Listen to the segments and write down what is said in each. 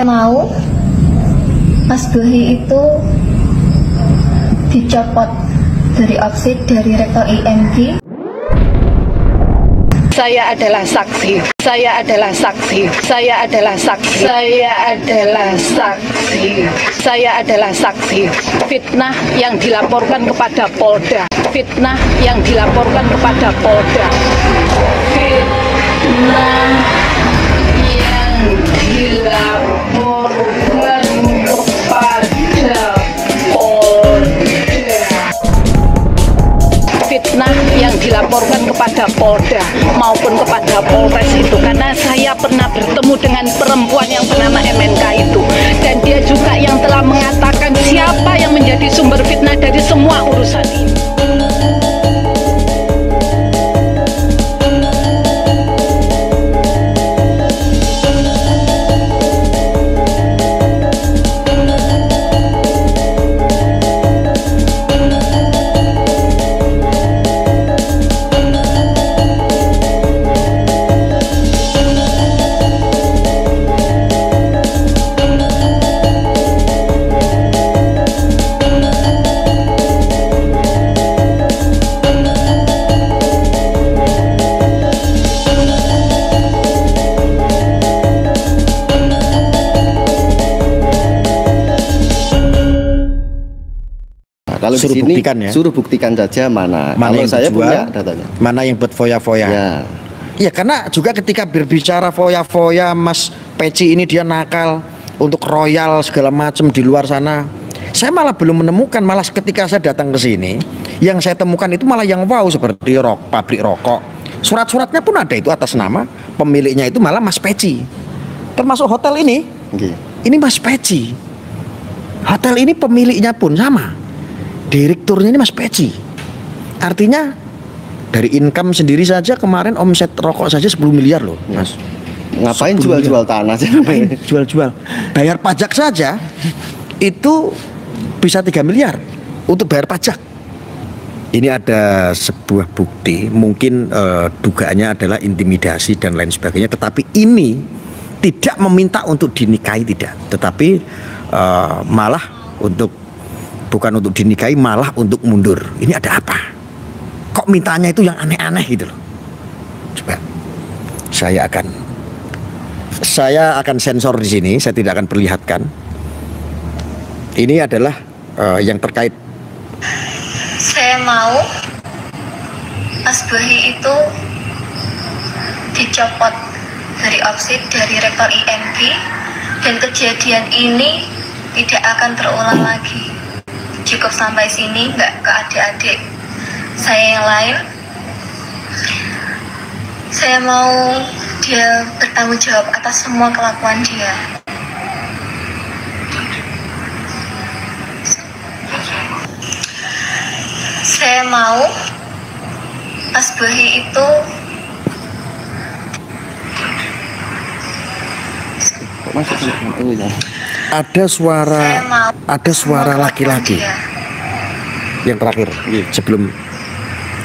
Saya mau Mas Bohi itu dicopot dari OPSID dari Rektor IMG. Saya adalah saksi, saya adalah saksi, saya adalah saksi, saya adalah saksi, saya adalah saksi. Fitnah yang dilaporkan kepada Polda, fitnah yang dilaporkan kepada Polda, fitnah yang dilaporkan kepada fitnah yang dilaporkan kepada Polda maupun kepada Polres itu, karena saya pernah bertemu dengan perempuan yang bernama MNK itu, dan dia juga yang telah mengatakan siapa yang menjadi sumber fitnah dari semua urusan ini. Kalau suruh di sini, buktikan ya. Suruh buktikan saja mana. Mana kalau yang saya dijual, punya datanya. Mana yang buat foya-foya. Ya. Ya karena juga ketika berbicara foya-foya, Mas Peci ini dia nakal untuk royal segala macam di luar sana. Saya malah belum menemukan, malah ketika saya datang ke sini, yang saya temukan itu malah yang wow seperti pabrik rokok. Surat-suratnya pun ada itu atas nama pemiliknya itu malah Mas Peci. Termasuk hotel ini. Okay. Ini Mas Peci. Hotel ini pemiliknya pun sama. Direkturnya ini Mas Peci. Artinya dari income sendiri saja kemarin omset rokok saja 10 miliar loh, Mas. Ngapain jual-jual tanah sih? Ngapain jual-jual? Bayar pajak saja itu bisa 3 miliar untuk bayar pajak. Ini ada sebuah bukti, mungkin dugaannya adalah intimidasi dan lain sebagainya, tetapi ini tidak meminta untuk dinikahi, tidak, tetapi malah bukan untuk dinikahi, malah untuk mundur. Ini ada apa? Kok mintanya itu yang aneh-aneh gitu loh. Coba saya akan sensor di sini, saya tidak akan perlihatkan. Ini adalah yang terkait. Saya mau Mas Bohi itu dicopot dari OPSID dari Rektor IMG, dan kejadian ini tidak akan terulang lagi. Cukup sampai sini, nggak ke adik-adik saya yang lain. Saya mau dia bertanggung jawab atas semua kelakuan dia. Saya mau Mas Bohi itu ada suara laki-laki yang terakhir sebelum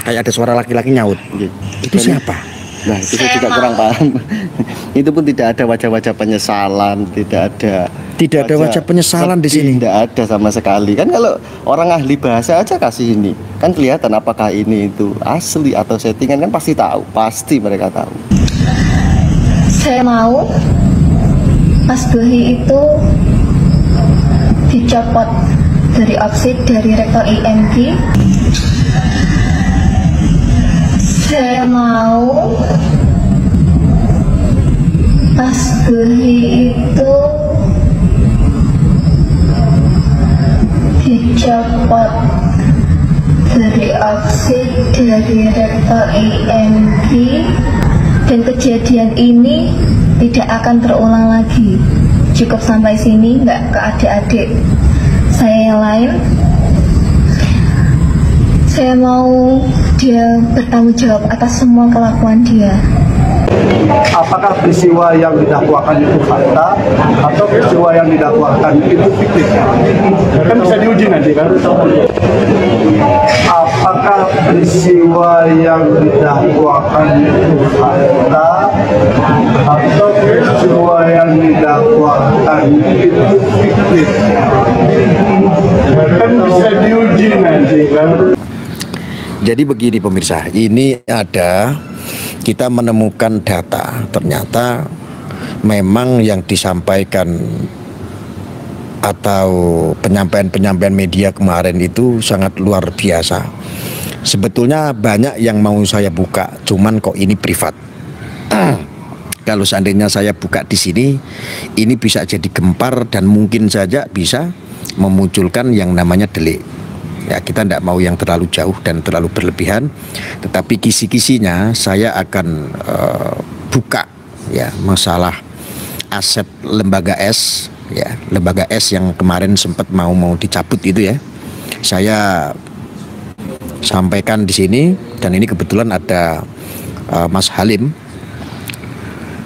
kayak ada suara laki-laki nyaut. Itu siapa? Nah, itu saya juga kurang paham. Itu pun tidak ada wajah-wajah penyesalan, tidak ada wajah penyesalan di sini. Tidak ada sama sekali. Kan kalau orang ahli bahasa aja kasih ini, kan kelihatan apakah ini itu asli atau settingan, kan pasti tahu, pasti mereka tahu. Saya mau Mas Bohi itu dicopot dari OPSID dari Rektor IMG. Saya mau Mas Bohi itu dicopot dari OPSID dari Rektor IMG, dan kejadian ini tidak akan terulang lagi. Cukup sampai sini, nggak ke adik-adik saya yang lain. Saya mau dia bertanggung jawab atas semua kelakuan dia. Apakah peristiwa yang didakwakan itu fakta atau peristiwa yang didakwakan itu fiktif? Kan bisa diuji nanti kan. Apakah peristiwa yang didakwakan itu fakta atau peristiwa yang didakwakan Jadi begini pemirsa, ini ada kita menemukan data, ternyata memang yang disampaikan atau penyampaian media kemarin itu sangat luar biasa. Sebetulnya banyak yang mau saya buka, cuman kok ini privat. Kalau seandainya saya buka di sini, ini bisa jadi gempar dan mungkin saja bisa memunculkan yang namanya delik. Ya, kita tidak mau yang terlalu jauh dan terlalu berlebihan, tetapi kisi-kisinya saya akan buka ya masalah aset lembaga S, ya lembaga S yang kemarin sempat mau dicabut itu ya. Saya sampaikan di sini, dan ini kebetulan ada Mas Halim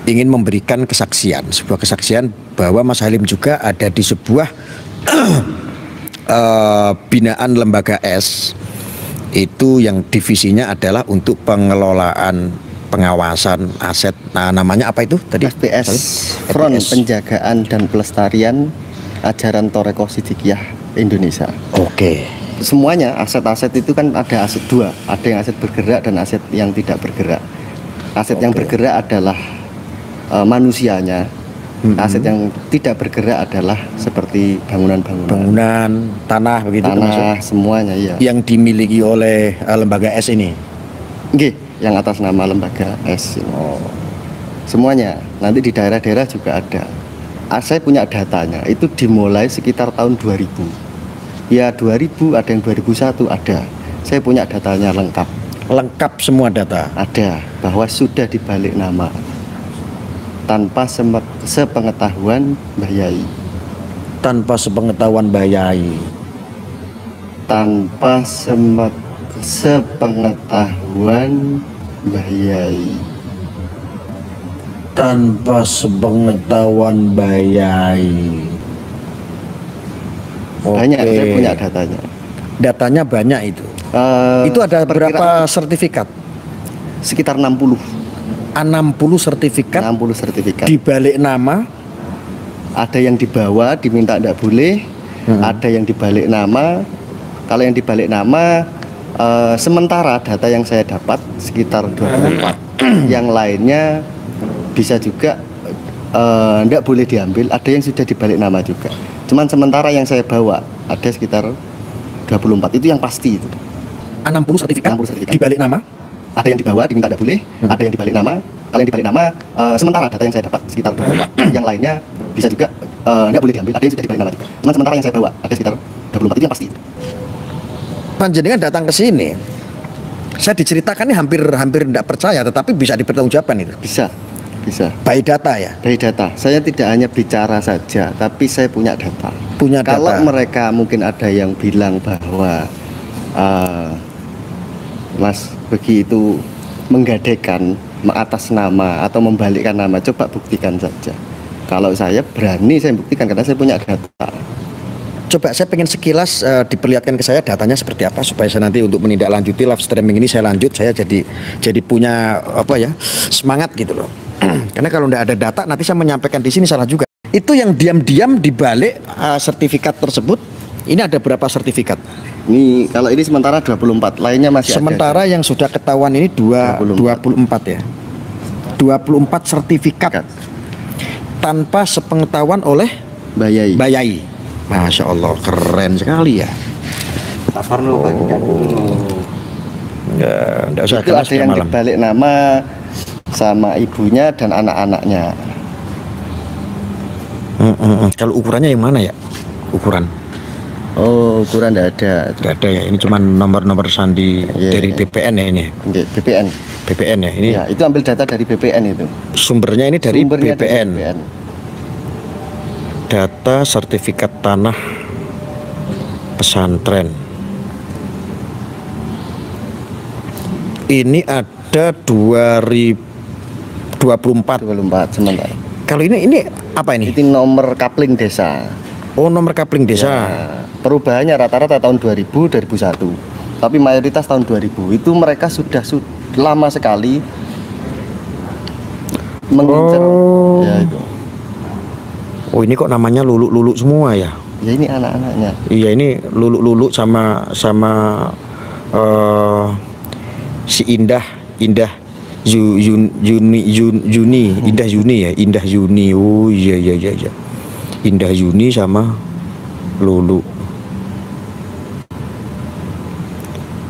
ingin memberikan kesaksian, sebuah kesaksian bahwa Mas Halim juga ada di sebuah binaan lembaga S itu yang divisinya adalah untuk pengelolaan pengawasan aset. Nah, namanya apa itu tadi? FPS, Front Penjagaan dan Pelestarian Ajaran Thoreko Sidikiyah Indonesia. Oke. Semuanya aset-aset itu kan ada aset dua, ada yang aset bergerak dan aset yang tidak bergerak. Aset yang bergerak adalah manusianya. Aset yang tidak bergerak adalah seperti bangunan, tanah begitu, tanah semuanya ya. Yang dimiliki oleh lembaga S ini. Nggih, yang atas nama lembaga S. Semuanya. Nanti di daerah-daerah juga ada. Saya punya datanya. Itu dimulai sekitar tahun 2000. Ya 2000, ada yang 2001 ada. Saya punya datanya lengkap. Lengkap semua data. Ada, bahwa sudah dibalik nama. Tanpa sepengetahuan Mbah Yai. Tanpa sepengetahuan Mbah Yai. Tanpa sepengetahuan Mbah Yai. Tanpa sepengetahuan Mbah Yai. Banyak, saya punya datanya. Datanya banyak itu. Itu ada berapa sertifikat? Sekitar 60. 60 sertifikat. 60 sertifikat. Di balik nama. Ada yang dibawa diminta tidak boleh. Ada yang dibalik nama. Kalau yang dibalik nama, sementara data yang saya dapat sekitar 24. Yang lainnya bisa juga tidak boleh diambil. Ada yang sudah dibalik nama juga. Cuman sementara yang saya bawa ada sekitar 24. Itu yang pasti itu. 60 sertifikat, 60 sertifikat. di balik nama. Ada yang dibawa diminta tidak boleh, ada yang dibalik nama. Kalau yang dibalik nama, sementara data yang saya dapat sekitar 24. Yang lainnya bisa juga nggak boleh diambil. Ada yang sudah dibalik nama juga. Cuman sementara yang saya bawa ada sekitar 24. Itu yang pasti. Panjenengan datang ke sini, saya diceritakan ini hampir tidak percaya, tetapi bisa dipertanggungjawabkan itu. Bisa. By data ya. By data. Saya tidak hanya bicara saja, tapi saya punya data. Punya data. Kalau mereka mungkin ada yang bilang bahwa Mas begitu menggadekan atas nama atau membalikkan nama, coba buktikan saja. Kalau saya berani, saya buktikan karena saya punya data. Coba saya pengen sekilas diperlihatkan ke saya datanya seperti apa, supaya saya nanti untuk menindaklanjuti live streaming ini saya lanjut, saya jadi punya apa ya, semangat gitu loh. Karena kalau tidak ada data nanti saya menyampaikan di sini salah juga. Itu yang diam-diam dibalik sertifikat tersebut. Ini ada berapa sertifikat? Ini kalau ini sementara 24, lainnya masih sementara ada. Yang sudah ketahuan ini 24 ya. 24 sertifikat tanpa sepengetahuan oleh Mbah Yai. Masya Allah, keren sekali ya. Enggak usah. Itu ada yang dibalik nama sama ibunya dan anak-anaknya. Kalau ukurannya yang mana ya? Ukuran? Oh, ukuran tidak ada. Tidak ada ya. Ini cuma nomor-nomor sandi dari BPN ya ini. BPN ya ini. Ya, itu ambil data dari BPN itu. Sumbernya ini dari BPN. Dari BPN. Data sertifikat tanah pesantren. Ini ada 2024 sementara. Kalau ini apa ini? Itu nomor kapling desa. Oh, nomor kapling desa. Ya, perubahannya rata-rata tahun 2000, 2001. Tapi mayoritas tahun 2000. Itu mereka sudah lama sekali mengincar. Ya, itu. Oh, ini kok namanya lulu-lulu semua ya? Ya, ini anak-anaknya. Iya, ini lulu-lulu sama si Indah Yuni. Oh iya. Indah Yuni sama Lulu.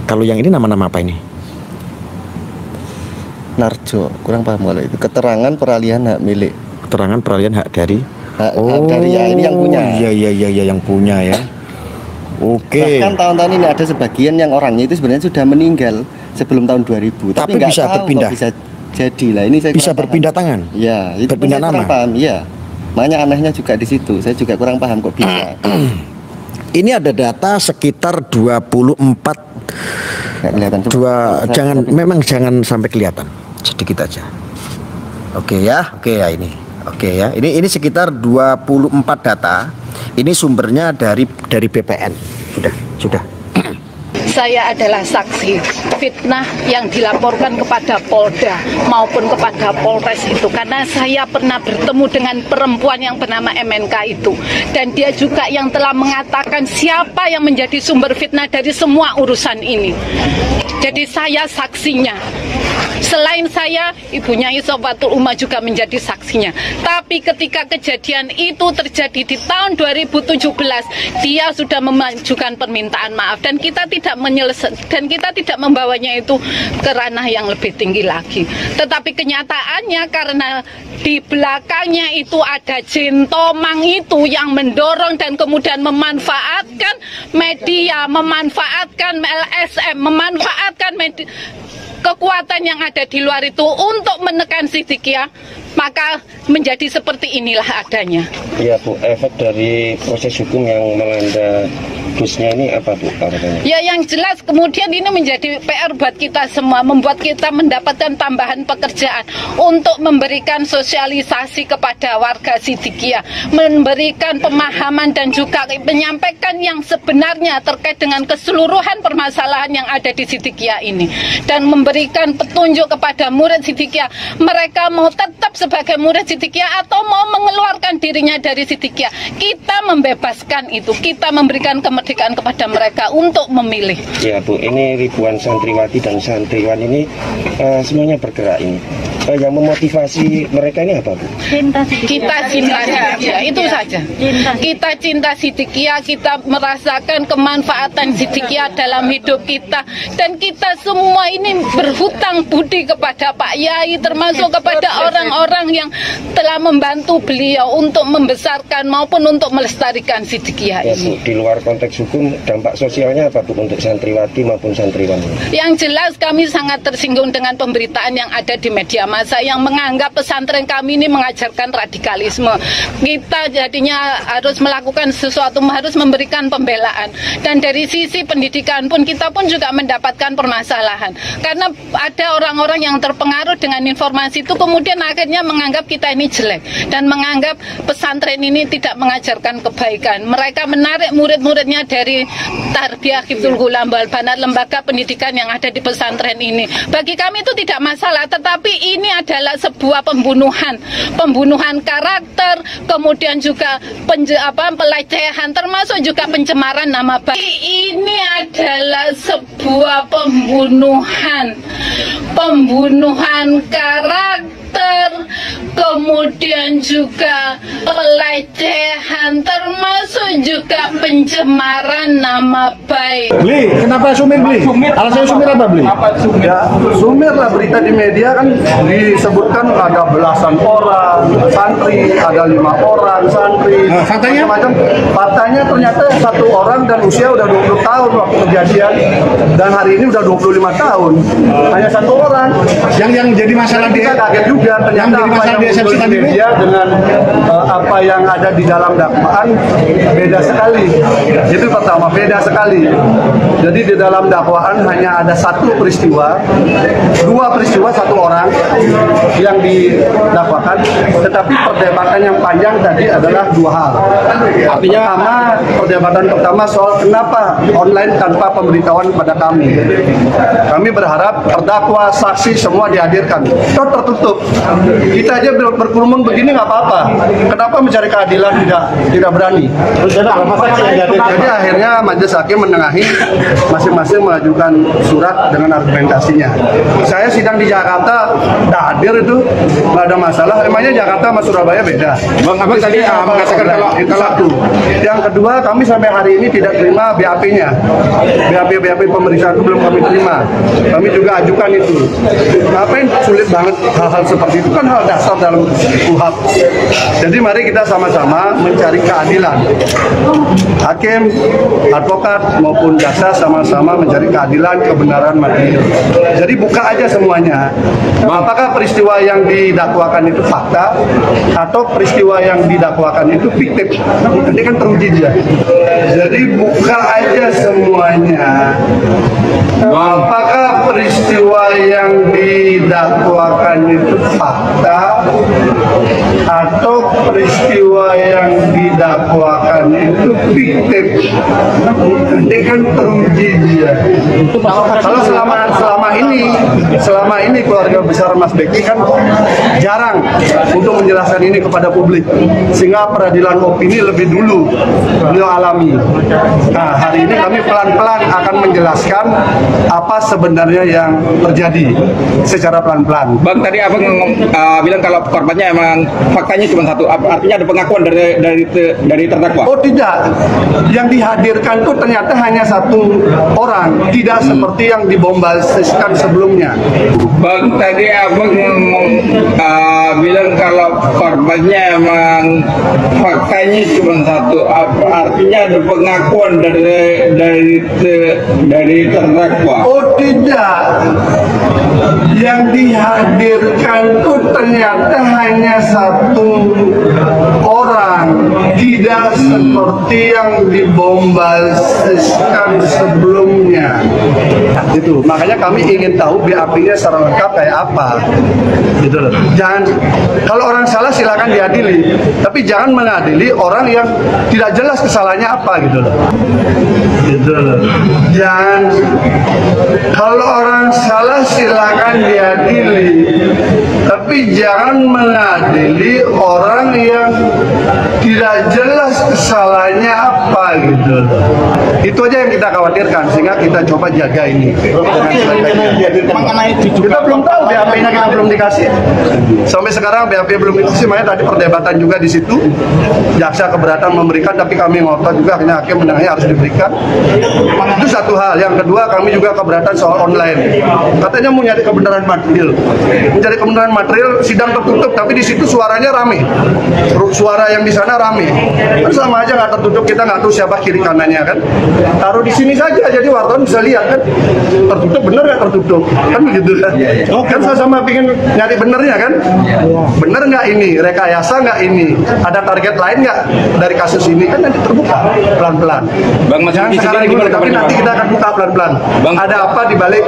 Kalau yang ini nama-nama apa ini? Narjo, kurang paham kalau itu. Keterangan peralihan hak milik. Keterangan peralihan hak dari. Hak dari ya, ini yang punya. Iya yang punya ya. Oke. Bahkan tahun-tahun ini ada sebagian yang orangnya itu sebenarnya sudah meninggal sebelum tahun 2000. Tapi nggak bisa tahu berpindah. Bisa jadi lah. Ini saya bisa berpindah tangan. Ya, itu berpindah saya kurang nama. paham. Iya. Makanya anehnya juga di situ. Saya juga kurang paham kok bisa. Ini ada data sekitar 24. Nggak kelihatan. Memang jangan sampai kelihatan. Sedikit aja. Oke ya ini. Oke ya. Ini sekitar 24 data. Ini sumbernya dari BPN. Sudah. Saya adalah saksi fitnah yang dilaporkan kepada Polda maupun kepada Polres itu, karena saya pernah bertemu dengan perempuan yang bernama MNK itu, dan dia juga yang telah mengatakan siapa yang menjadi sumber fitnah dari semua urusan ini. Jadi saya saksinya. Selain saya, ibunya Isofatul Umah juga menjadi saksinya. Tapi ketika kejadian itu terjadi di tahun 2017, dia sudah mengajukan permintaan maaf, dan kita tidak membawanya itu ke ranah yang lebih tinggi lagi. Tetapi kenyataannya karena di belakangnya itu ada Jin Tomang itu yang mendorong dan kemudian memanfaatkan media, memanfaatkan LSM, memanfaatkan media, kekuatan yang ada di luar itu untuk menekan Siddiqiyah, maka menjadi seperti inilah adanya. Iya Bu, efek dari proses hukum yang melanda busnya ini apa Bu? Ya yang jelas kemudian ini menjadi PR buat kita semua, membuat kita mendapatkan tambahan pekerjaan untuk memberikan sosialisasi kepada warga Siddiqiyah, memberikan pemahaman dan juga menyampaikan yang sebenarnya terkait dengan keseluruhan permasalahan yang ada di Siddiqiyah ini, dan memberikan petunjuk kepada murid Siddiqiyah, mereka mau tetap sebagai murid Siddiqiyah atau mau mengeluarkan dirinya dari Siddiqiyah. Kita membebaskan itu, kita memberikan kemerdekaan kepada mereka untuk memilih. Ya Bu, ini ribuan santriwati dan santriwan ini semuanya bergerak ini. Yang memotivasi mereka ini apa Bu? Kita cinta Siddiqiyah, itu saja. Kita cinta Siddiqiyah, kita merasakan kemanfaatan Siddiqiyah dalam hidup kita, dan kita semua ini berhutang budi kepada Pak Yai, termasuk kepada orang-orang yang telah membantu beliau untuk membesarkan maupun untuk melestarikan Siddiqiyah Ya, ini. Bu, di luar konteks hukum, dampak sosialnya apa Bu untuk santriwati maupun santriwan? Yang jelas kami sangat tersinggung dengan pemberitaan yang ada di media massa yang menganggap pesantren kami ini mengajarkan radikalisme. Kita jadinya harus melakukan sesuatu, harus memberikan pembelaan. Dan dari sisi pendidikan pun kita pun juga mendapatkan permasalahan. Karena ada orang-orang yang terpengaruh dengan informasi itu kemudian akhirnya menganggap kita ini jelek dan menganggap pesantren ini tidak mengajarkan kebaikan. Mereka menarik murid-muridnya dari Tarbiyah Hifdzul Ghulam wal Banat, lembaga pendidikan yang ada di pesantren ini. Bagi kami itu tidak masalah, tetapi ini adalah sebuah pembunuhan karakter, kemudian juga pelecehan, termasuk juga pencemaran nama baik. Ini adalah sebuah pembunuhan karakter, kemudian juga pelecehan, termasuk juga pencemaran nama baik. Beli, kenapa Sumir beli? Alasannya Sumir apa beli? Ya, Sumir lah, berita di media kan disebutkan ada belasan orang santri, ada 5 orang santri. Faktanya? Faktanya ternyata 1 orang dan usia udah 20 tahun waktu kejadian, dan hari ini udah 25 tahun. Hanya 1 orang. Yang jadi masalah Dan kita kaget juga ternyata apa yang muncul di media dengan apa yang ada di dalam dakwaan beda sekali. Itu pertama, beda sekali. Jadi di dalam dakwaan hanya ada 1 peristiwa, 2 peristiwa 1 orang yang didakwakan, tetapi perdebatan yang panjang tadi adalah 2 hal. Artinya perdebatan pertama soal kenapa online tanpa pemberitahuan kepada kami. Kami berharap terdakwa, saksi semua dihadirkan. Tertutup. Kita aja berkerumun begini nggak apa-apa. Kenapa mencari keadilan tidak berani? Jadi akhirnya majelis hakim menengahi, masing-masing mengajukan surat dengan argumentasinya. Saya sidang di Jakarta, tak hadir itu nggak ada masalah. Emangnya Jakarta sama Surabaya beda? Bang Abang tadi mengatakan kalau satu. Yang kedua, kami sampai hari ini tidak terima BAP-nya. BAP pemeriksaan itu belum kami terima. Kami juga ajukan itu. Ngapain sulit banget hal-hal seperti itu, kan hal dasar dalam KUHP. Jadi mari kita sama-sama mencari keadilan. Hakim, advokat maupun jaksa sama-sama mencari keadilan, kebenaran material. Jadi buka aja semuanya. Apakah peristiwa yang didakwakan itu fakta atau peristiwa yang didakwakan itu fiktif? Nanti kan teruji dia. Jadi buka aja semuanya. Apakah peristiwa yang didakwakan itu fakta atau peristiwa yang didakwakan itu fiktif? Nanti kan teruji dia. Kalau selama ini keluarga besar Mas Beki kan jarang untuk menjelaskan ini kepada publik, sehingga peradilan opini lebih dulu beliau alami. Nah, hari ini kami pelan-pelan akan menjelaskan apa sebenarnya yang terjadi secara pelan-pelan. Bang, tadi Abang bilang kalau korbannya emang faktanya cuma satu, artinya ada pengakuan dari terdakwa? Oh tidak, yang dihadirkan itu ternyata hanya satu orang, tidak seperti yang dibombastiskan sebelumnya. Bang, tadi Abang bilang kalau korbannya emang faktanya cuma satu, artinya ada pengakuan dari terdakwa? Oh tidak, yang dihadirkan itu ternyata hanya satu orang, tidak seperti yang dibombastiskan sebelumnya. Itu makanya kami ingin tahu BAP-nya secara lengkap kayak apa, gitu loh. Jangan, kalau orang salah silakan diadili, tapi jangan mengadili orang yang tidak jelas kesalahannya apa, gitu loh. Gitu loh. Jangan, kalau orang salah silakan diadili, tapi jangan mengadili orang yang tidak jelas kesalahannya apa, gitu loh. Itu aja yang kita khawatirkan, sehingga kita coba jaga ini. Kita belum tahu BAP-nya, kita belum dikasih. Sampai sekarang BAP belum dikasih, makanya tadi perdebatan juga di situ. Jaksa keberatan memberikan, tapi kami ngotot juga, akhirnya hakim menengahi harus diberikan. Itu satu hal. Yang kedua, kami juga keberatan soal online. Katanya mau nyari kebenaran material. Mencari kebenaran material, sidang tertutup, tapi di situ suaranya rame. Suara yang di sana rame. Kan sama aja nggak tertutup, kita nggak tahu siapa kiri kanannya kan. Taruh di sini saja, jadi wartawan bisa lihat kan. Tertutup bener nggak tertutup? Kan begitu kan? Kan sama-sama pengen nyari benernya kan? Bener nggak ini? Rekayasa nggak ini? Ada target lain nggak dari kasus ini? Kan nanti terbuka pelan-pelan. Bang, Jangan sekarang dulu, tapi nanti kita akan buka pelan-pelan. Ada apa di balik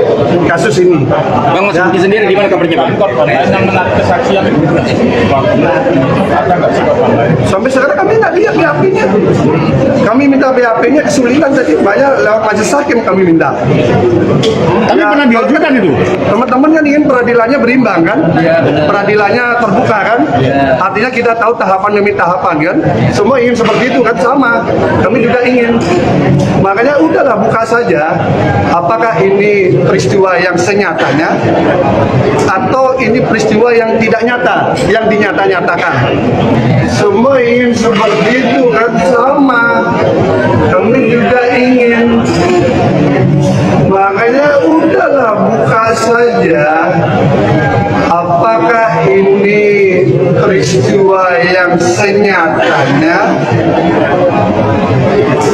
kasus ini? Bang, Mas Budi sendiri di mana kabarnya, Bang? Sampai sekarang kami nggak lihat BAP-nya. Kami minta BAP-nya, kesulitan tadi, banyak lewat majelis hakim kami minta. Tapi Ya, pernah diajukan itu? Teman-teman kan ingin peradilannya berimbang kan? Peradilannya terbuka kan? Artinya kita tahu tahapan demi tahapan kan? Semua ingin seperti itu kan, sama. Kami juga ingin. Makanya udahlah buka saja. Apakah ini peristiwa yang senyatanya atau ini peristiwa yang tidak nyata, yang dinyata-nyatakan? Semua ingin seperti itu kan, sama. Kami juga ingin. Makanya udahlah buka saja. Apakah ini peristiwa yang senyatanya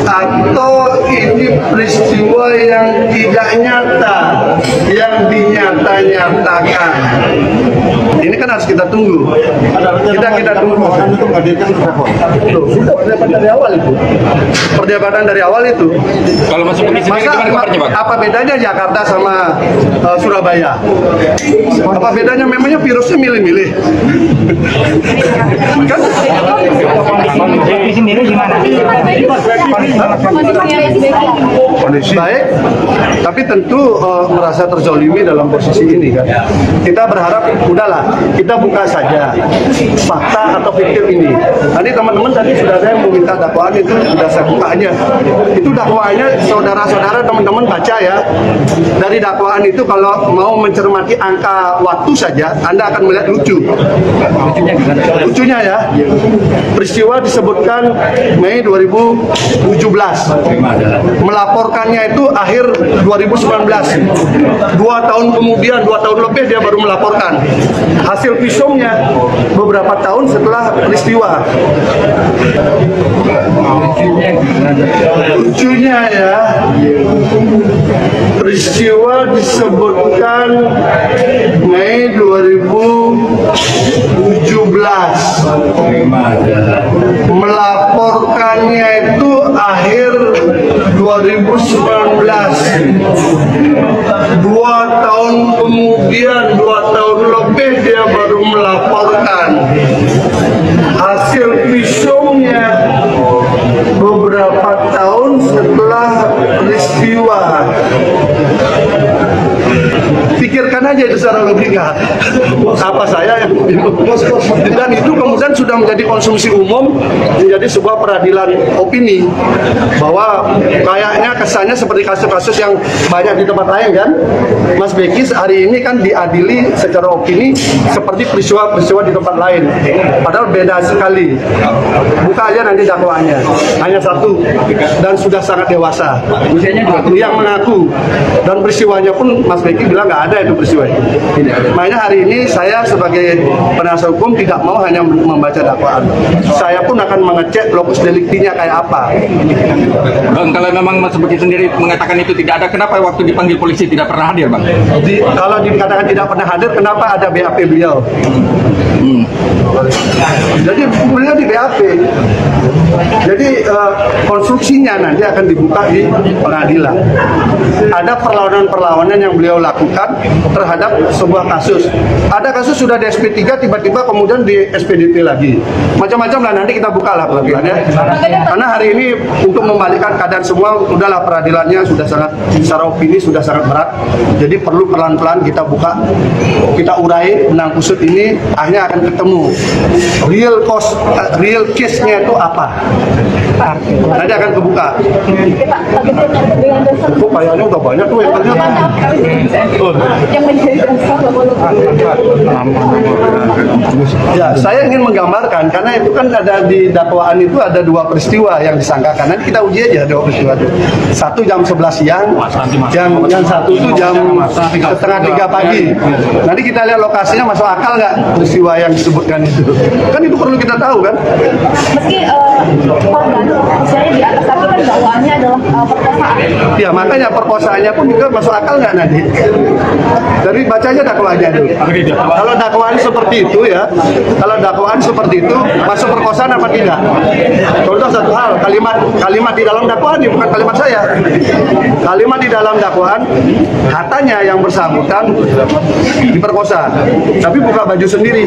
atau ini peristiwa yang tidak nyata, yang dinyata-nyatakan? Ini kan harus kita tunggu. Kita tunggu. Loh, sudah perdebatan dari awal itu. Perdebatan dari awal itu. Kalau masuk ke sini gimana kabarnya, Bang? Apa bedanya Jakarta sama Surabaya? Apa bedanya? Memangnya virusnya milih-milih? Kan? Di sendiri gimana? Kondisi baik, tapi tentu merasa terzolimi dalam posisi ini kan. Kita berharap udahlah kita buka saja fakta atau fiktif ini. Tadi teman-teman tadi sudah saya meminta dakwaan itu sudah saya bukanya. Itu dakwaannya saudara-saudara teman-teman baca ya. Dari dakwaan itu kalau mau mencermati angka waktu saja, Anda akan melihat lucu. Lucunya ya, peristiwa disebutkan Mei 2017, melaporkannya itu akhir 2019. 2 tahun kemudian, 2 tahun lebih dia baru melaporkan. Hasil visumnya beberapa tahun setelah peristiwa. Lucunya ya, peristiwa disebutkan Mei 2017, melaporkannya itu akhir 2019. 2 tahun kemudian, 2 tahun lebih dia baru melaporkan. Hasil visumnya beberapa tahun setelah peristiwa. Pikirkan aja itu secara logika. Apa saya yang dan itu kemudian sudah menjadi konsumsi umum, menjadi sebuah peradilan opini bahwa kayaknya kesannya seperti kasus-kasus yang banyak di tempat lain kan. Mas Beki hari ini kan diadili secara opini seperti peristiwa-peristiwa di tempat lain. Padahal beda sekali. Buka aja nanti dakwaannya. Hanya satu dan sudah sangat dewasa. Yang mengaku dan peristiwanya pun Mas Beki bilang nggak ada itu peristiwa itu. Makanya hari ini saya sebagai penasihat hukum tidak mau hanya membaca dakwaan. Saya pun akan mengecek lokus deliktinya kayak apa. Bang, kalau memang Mas Beki sendiri mengatakan itu tidak ada, kenapa waktu dipanggil polisi tidak pernah hadir, Bang? Kalau dikatakan tidak pernah hadir, kenapa ada BAP beliau? Jadi beliau di BAP. Jadi konstruksinya nanti akan dibuka di pengadilan. Ada perlawanan-perlawanan yang beliau lakukan terhadap sebuah kasus. Ada kasus sudah di SP3, tiba-tiba kemudian di SPDP lagi. Macam-macam lah, nanti kita buka lah pelakuannya. Karena hari ini untuk membalikkan keadaan semua, udahlah peradilannya sudah sangat, secara opini sudah sangat berat. Jadi perlu pelan-pelan kita buka, kita urai benang kusut ini, akhirnya akan ketemu real case-nya itu apa. Nanti akan kebuka. Itu kayaknya udah banyak tuh yang ternyata. Ya, saya ingin menggambarkan karena itu kan ada di dakwaan itu ada 2 peristiwa yang disangkakan. Nanti kita uji aja 2 peristiwa itu. Satu jam 11 siang, yang satu itu jam setengah 3 pagi. Nanti kita lihat lokasinya masuk akal nggak peristiwa yang disebutkan itu. Kan itu perlu kita tahu kan. Meski korban usianya di atas, tapi kan dakwaannya adalah perkosaan. Ya makanya perkosaannya pun juga masuk akal nggak nanti. Dari bacanya dakwaannya dulu. Kalau dakwaan seperti itu ya, kalau dakwaan seperti itu masuk perkosaan apa tidak? Contoh satu hal, kalimat di dalam dakwaan ini bukan kalimat saya. Kalimat di dalam dakwaan katanya yang bersangkutan diperkosa, tapi buka baju sendiri.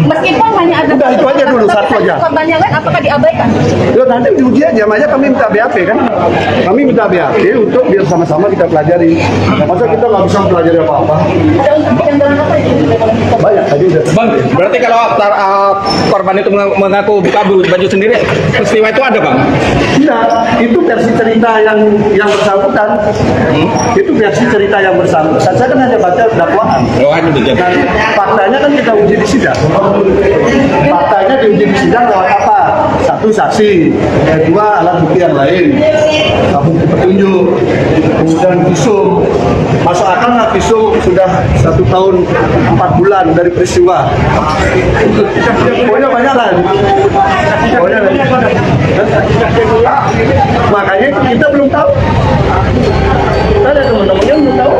Meskipun hanya ada. Udah itu aja dulu, satu aja. Korban yang lain apakah diabaikan? Ya nanti diuji aja, makanya kami minta BAP kan. Kami minta BAP untuk biar sama-sama kita pelajari. Masa kita nggak bisa pelajari apa-apa? Ada untuk penjelasan apa itu? Banyak tadi udah. Bang, berarti kalau korban itu mengaku buka baju sendiri, peristiwa itu ada, Bang? Tidak, itu versi cerita yang bersangkutan. Itu versi cerita yang bersangkutan. Saya kan hanya baca dakwaan. Oh, itu betul. Nanti faktanya kan kita uji di sidang. Faktanya diuji di sidang lewat apa? Satu saksi, kedua alat bukti yang lain, bukti petunjuk, kemudian visum. Masuk akal nggak visum sudah 1 tahun 4 bulan dari peristiwa? Pokoknya banyak lah. Makanya kita belum tahu. Kita ada teman-temannya belum tahu.